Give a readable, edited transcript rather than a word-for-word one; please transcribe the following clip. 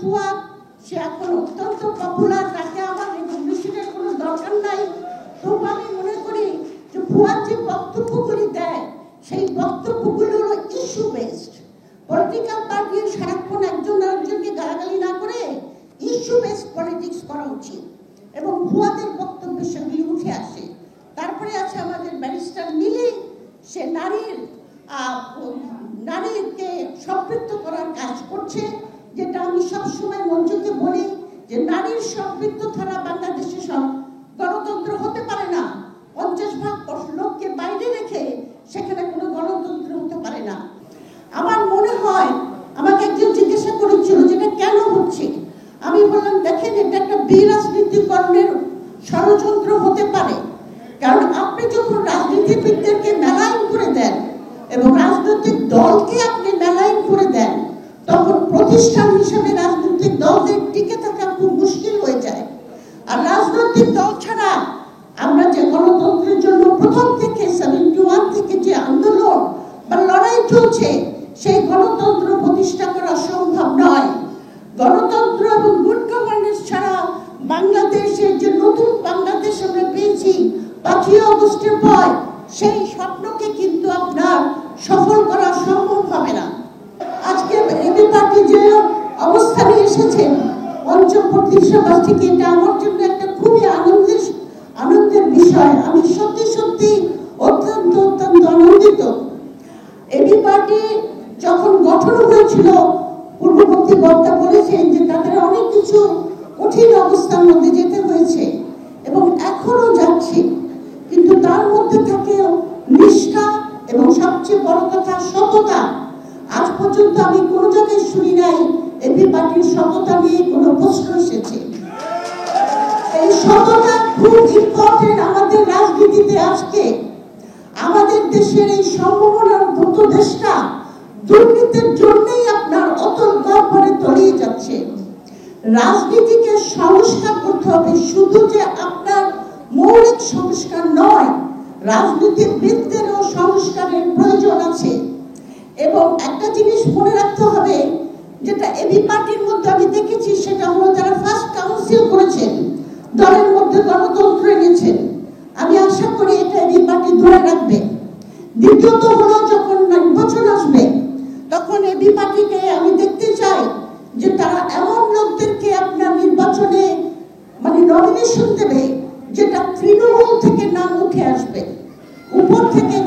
ফুয়াদ সে এখন অত্যন্ত পপুলার, তাকে আমার রেকগনিশনের কোনো দরকার নাই। তবু আমি মনে করি যে ফুয়াদ যে বক্তব্যগুলি দেয় সেই বক্তব্যগুলো হলো ইস্যু বেসড। পলিটিক্যাল পার্টি সারাক্ষণ একজন আরেকজনকে গালাগালি না করে ইস্যু বেসড পলিটিক্স করা উচিত এবং ফুয়াদের বক্তব্যের সেগুলি উঠে আসে। তারপরে আছে আমাদের ব্যারিস্টার মিলি, সে নারীকে সম্পৃক্ত করার কাজ করছে, যেটা আমি সবসময় মঞ্চকে বলি যে নারীর সম্পৃক্ত ছাড়া বাংলাদেশে সব গণতন্ত্র হতে পারে না। 50% লোককে বাইরে রেখে সেখানে কোনো গণতন্ত্র হতে পারে না। আমার মনে হয়, আমাকে একজন জিজ্ঞাসা করেছিল যেটা কেন হচ্ছে, আমি বললাম দেখেন এটা একটা বিরাজনীতিকরণের ষড়যন্ত্র হতে পারে। কারণ আপনি যখন রাজনীতিবিদদেরকে মেলাইন করে দেন এবং রাজনৈতিক দলকে আপনি মেলাইন করে দেন, তখন প্রতিষ্ঠান হিসেবে রাজনৈতিক দলদের টিকে থাকা খুব মুশকিল হয়ে যায়। আর রাজনৈতিক দল ছাড়া আমরা যে গণতন্ত্রের জন্য প্রথম থেকে 71 থেকে যে আন্দোলন বা লড়াই চলছে, সেই গণতন্ত্র প্রতিষ্ঠা করা সম্ভব নয়। গণতন্ত্র এবং গুড গভর্নেন্স ছাড়া বাংলাদেশের যে নতুন বাংলাদেশ আমরা পেয়েছি 5ই আগস্টের পর, সেই স্বপ্নকে কিন্তু আপনার সফল করা সম্ভব হবে না। আজকে এবি পার্টি যে অবস্থানে এসেছেন পঞ্চম প্রতিষ্ঠাবার্ষিকী, এটা আমার জন্য একটা খুবই আনন্দের বিষয়। আমি সত্যি অত্যন্ত আনন্দিত। এবি পার্টি যখন গঠন হয়েছিল, পূর্ববর্তী বক্তা বলেছেন যে তাদের অনেক কিছু কঠিন অবস্থার মধ্যে যেতে হয়েছে এবং এখনো যাচ্ছে, কিন্তু তার মধ্যে থাকে নিষ্ঠা এবং সবচেয়ে বড় কথা সততা। আজ পর্যন্ত আমি কোনো জায়গায় শুনি নাই এবি পার্টির সততা নিয়ে কোনো প্রশ্ন এসেছে। এই সততা খুব ইম্পর্টেন্ট আমাদের রাজনীতিতে। আজকে আমাদের দেশের এই সম্ভাবনার দ্রুত দেশটা দুর্নীতির জন্যই আপনার অতল গহ্বরে তলিয়ে যাচ্ছে। রাজনীতিকে সংস্কার করতে হবে, শুধু যে আপনার মৌলিক সংস্কার নয়, রাজনীতিবিদদেরও সংস্কারের প্রয়োজন আছে। এবং একটা জিনিস মনে রাখতে হবে, যেটা এবি পার্টির মধ্যে আমি দেখেছি, সেটা হলো যারা ফার্স্ট কাউন্সিল করেছেন, দলের মধ্যে গণতন্ত্র এনেছেন, আমি আশা করি এটা এবি পার্টি ধরে রাখবে। দ্বিতীয়ত হলো যখন নির্বাচন আসবে, তখন এবি পার্টিকে আমি দেখতে চাই যে তারা এমন লোকদেরকে আপনার নির্বাচনে নমিনেশন দেবে যেটা তৃণমূল থেকে নাম উঠে আসবে, উপর থেকে